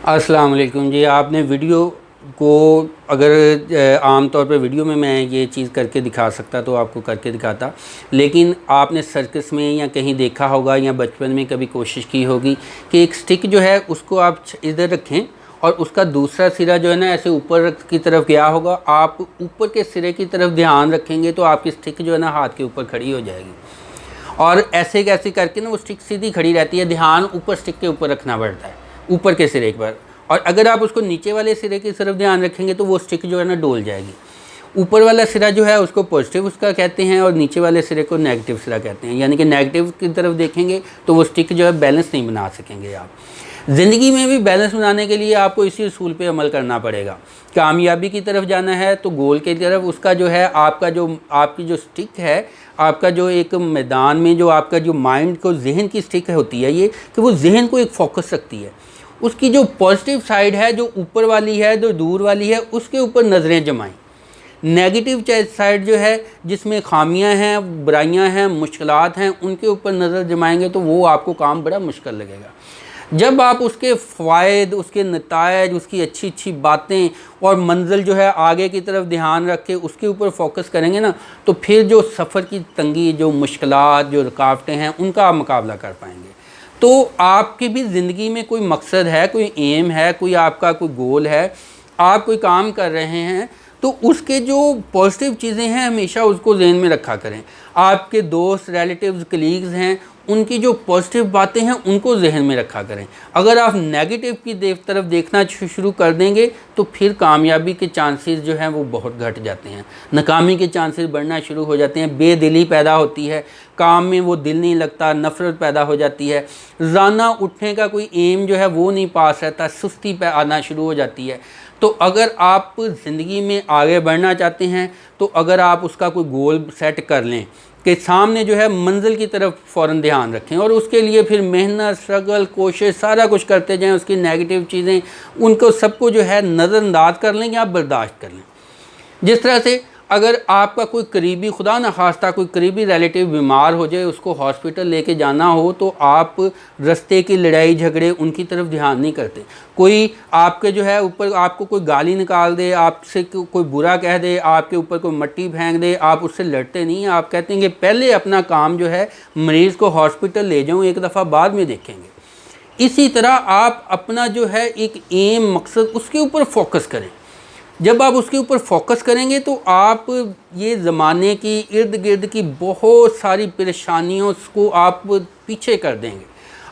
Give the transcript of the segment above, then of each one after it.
अस्सलाम वालेकुम जी। आपने वीडियो को अगर आम तौर पर वीडियो में मैं ये चीज़ करके दिखा सकता तो आपको करके दिखाता, लेकिन आपने सर्कस में या कहीं देखा होगा या बचपन में कभी कोशिश की होगी कि एक स्टिक जो है उसको आप इधर रखें और उसका दूसरा सिरा जो है ना ऐसे ऊपर की तरफ गया होगा। आप ऊपर के सिरे की तरफ ध्यान रखेंगे तो आपकी स्टिक जो है ना हाथ के ऊपर खड़ी हो जाएगी, और ऐसे कैसे करके ना वो स्टिक सीधी खड़ी रहती है। ध्यान ऊपर स्टिक के ऊपर रखना पड़ता है, ऊपर के सिरे पर। और अगर आप उसको नीचे वाले सिरे की तरफ ध्यान रखेंगे तो वो स्टिक जो है ना डोल जाएगी। ऊपर वाला सिरा जो है उसको पॉजिटिव उसका कहते हैं और नीचे वाले सिरे को नेगेटिव सिरा कहते हैं। यानी कि नेगेटिव की तरफ देखेंगे तो वो स्टिक जो है बैलेंस नहीं बना सकेंगे आप। ज़िंदगी में भी बैलेंस बनाने के लिए आपको इसी उसूल पे अमल करना पड़ेगा। कामयाबी की तरफ जाना है तो गोल की तरफ उसका जो है आपकी जो स्टिक है, आपका जो एक मैदान में जो आपका जो माइंड को जहन की स्टिक होती है ये कि वो जहन को एक फोकस रखती है। उसकी जो पॉजिटिव साइड है, जो ऊपर वाली है, जो दूर वाली है, उसके ऊपर नज़रें जमाएं। नेगेटिव साइड जो है जिसमें खामियां हैं, बुराइयां हैं, मुश्किलात हैं, उनके ऊपर नज़र जमाएंगे तो वो आपको काम बड़ा मुश्किल लगेगा। जब आप उसके फ़ायदे, उसके नतायज, उसकी अच्छी अच्छी बातें और मंजिल जो है आगे की तरफ ध्यान रख के उसके ऊपर फोकस करेंगे ना, तो फिर जो सफ़र की तंगी, जो मुश्किलात, जो रुकावटें हैं, उनका आप मुकाबला कर पाएंगे। तो आपकी भी ज़िंदगी में कोई मकसद है, कोई एम है, कोई आपका कोई गोल है, आप कोई काम कर रहे हैं, तो उसके जो पॉजिटिव चीज़ें हैं हमेशा उसको ज़हन में रखा करें। आपके दोस्त, रिलेटिव्स, कलीग्स हैं, उनकी जो पॉजिटिव बातें हैं उनको जहन में रखा करें। अगर आप नेगेटिव की तरफ देखना शुरू कर देंगे तो फिर कामयाबी के चांसेस जो हैं वो बहुत घट जाते हैं, नाकामी के चांसेस बढ़ना शुरू हो जाते हैं, बेदिली पैदा होती है, काम में वो दिल नहीं लगता, नफ़रत पैदा हो जाती है, रोज़ाना उठने का कोई एम जो है वो नहीं पास रहता, सुस्ती पे आना शुरू हो जाती है। तो अगर आप ज़िंदगी में आगे बढ़ना चाहते हैं तो अगर आप उसका कोई गोल सेट कर लें कि सामने जो है मंजिल की तरफ फ़ौरन ध्यान रखें और उसके लिए फिर मेहनत, स्ट्रगल, कोशिश सारा कुछ करते जाएं, उसकी नेगेटिव चीज़ें उनको सबको जो है नज़रअंदाज कर लें या बर्दाश्त कर लें। जिस तरह से अगर आपका कोई करीबी, खुदा न खास्ता कोई करीबी रिलेटिव बीमार हो जाए, उसको हॉस्पिटल लेके जाना हो, तो आप रास्ते की लड़ाई झगड़े उनकी तरफ ध्यान नहीं करते। कोई आपके जो है ऊपर आपको कोई गाली निकाल दे, आपसे कोई बुरा कह दे, आपके ऊपर कोई मट्टी फेंक दे, आप उससे लड़ते नहीं। आप कहते हैं कि पहले अपना काम जो है मरीज़ को हॉस्पिटल ले जाऊँ, एक दफ़ा बाद में देखेंगे। इसी तरह आप अपना जो है एक एम, मकसद, उसके ऊपर फोकस करें। जब आप उसके ऊपर फोकस करेंगे तो आप ये ज़माने की इर्द गिर्द की बहुत सारी परेशानियों को आप पीछे कर देंगे।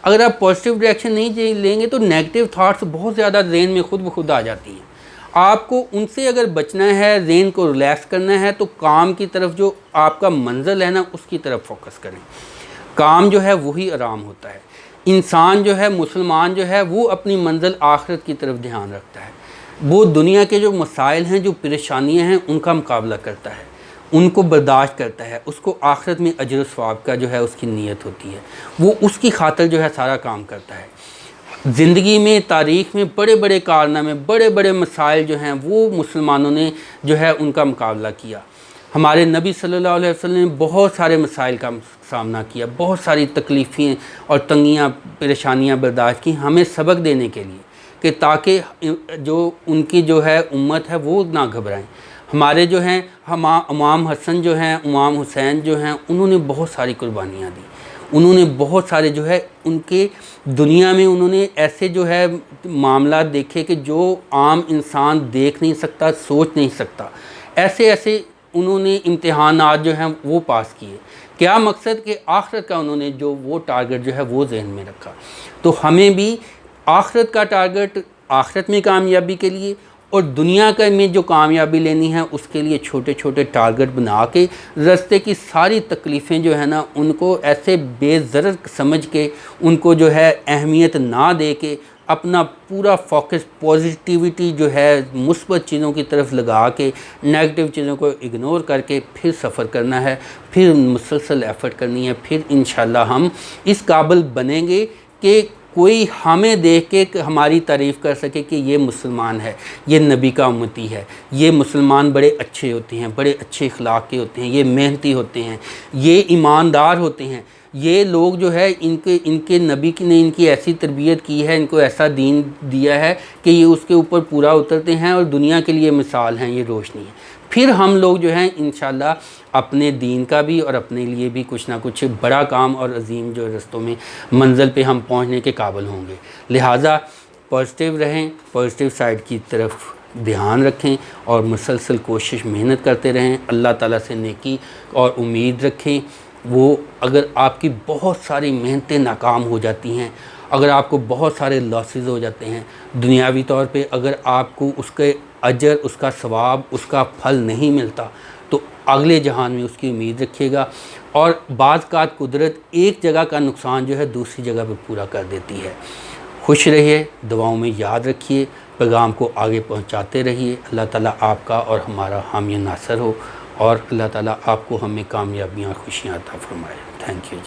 अगर आप पॉजिटिव डायरेक्शन नहीं लेंगे तो नेगेटिव थाट्स बहुत ज़्यादा ज़हन में खुद ब खुद आ जाती हैं। आपको उनसे अगर बचना है, ज़हन को रिलैक्स करना है, तो काम की तरफ जो आपका मंजिल है ना उसकी तरफ फोकस करें। काम जो है वही आराम होता है। इंसान जो है, मुसलमान जो है, वो अपनी मंजिल आखिरत की तरफ ध्यान रखता है। वो दुनिया के जो मसाइल हैं, जो परेशानियां हैं, उनका मुकाबला करता है, उनको बर्दाश्त करता है। उसको आखिरत में अजर सवाब का जो है उसकी नीयत होती है, वो उसकी खातिर जो है सारा काम करता है। ज़िंदगी में, तारीख़ में बड़े बड़े कारनामे, बड़े बड़े मसाइल जो हैं वो मुसलमानों ने जो है उनका मुकाबला किया। हमारे नबी सल्लल्लाहु अलैहि वसल्लम ने बहुत सारे मसाइल का सामना किया, बहुत सारी तकलीफ़ें और तंगियाँ, परेशानियाँ बर्दाश्त की, हमें सबक देने के लिए कि ताकि जो उनकी जो है उम्मत है वो ना घबराएं। हमारे जो हैं इमाम हसन जो हैं, इमाम हुसैन जो हैं, उन्होंने बहुत सारी कुर्बानियाँ दी। उन्होंने बहुत सारे जो है उनके दुनिया में उन्होंने ऐसे जो है मामला देखे कि जो आम इंसान देख नहीं सकता, सोच नहीं सकता। ऐसे ऐसे उन्होंने इम्तिहानात जो हैं वो पास किए। क्या मकसद कि आखिरत का उन्होंने जो वो टारगेट जो है वो जहन में रखा। तो हमें भी आखिरत का टारगेट, आखिरत में कामयाबी के लिए और दुनिया का में जो कामयाबी लेनी है उसके लिए छोटे छोटे टारगेट बना के रास्ते की सारी तकलीफ़ें जो है ना उनको ऐसे बेज़रर समझ के, उनको जो है अहमियत ना दे के, अपना पूरा फोकस पॉजिटिविटी जो है मुस्बत चीज़ों की तरफ लगा के नेगेटिव चीज़ों को इग्नोर करके फिर सफ़र करना है, फिर मुसलसल एफ़र्ट करनी है। फिर इंशाल्लाह हम इस काबिल बनेंगे कि कोई हमें देख के हमारी तारीफ़ कर सके कि ये मुसलमान है, ये नबी का उम्मती है, ये मुसलमान बड़े अच्छे होते हैं, बड़े अच्छे अखलाक के होते हैं, ये मेहनती होते हैं, ये ईमानदार होते हैं। یہ لوگ جو ہے ان کے نبی نے ان کی ایسی تربیت کی ہے، ان کو ایسا دین دیا ہے کہ یہ اس کے اوپر پورا اترتے ہیں اور دنیا کے لیے مثال ہیں، یہ روشنی ہے۔ پھر ہم لوگ جو ہیں انشاءاللہ اپنے دین کا بھی اور اپنے لیے بھی کچھ نہ کچھ بڑا کام اور عظیم جو رستوں میں منزل پہ ہم پہنچنے کے قابل ہوں گے۔ لہٰذا پازیٹیو رہیں، پازیٹیو سائڈ کی طرف دھیان رکھیں اور مسلسل کوشش محنت کرتے رہیں، اللہ تعالیٰ سے نیکی اور امید رکھیں۔ وہ اگر آپ کی بہت ساری محنتیں ناکام ہو جاتی ہیں، اگر آپ کو بہت سارے لاسز ہو جاتے ہیں دنیاوی طور پہ، اگر آپ کو اس کے اجر، اس کا ثواب، اس کا پھل نہیں ملتا تو اگلے جہان میں اس کی امید رکھیے گا۔ اور بعض اوقات قدرت ایک جگہ کا نقصان جو ہے دوسری جگہ پہ پورا کر دیتی ہے۔ خوش رہیے، دعاؤں میں یاد رکھیے، پیغام کو آگے پہنچاتے رہیے۔ اللہ تعالیٰ آپ کا اور ہمارا حامی ناصر ہو، اور اللہ تعالیٰ آپ کو ہمیں کامیابیاں اور خوشیاں عطا فرمائے۔ Thank you.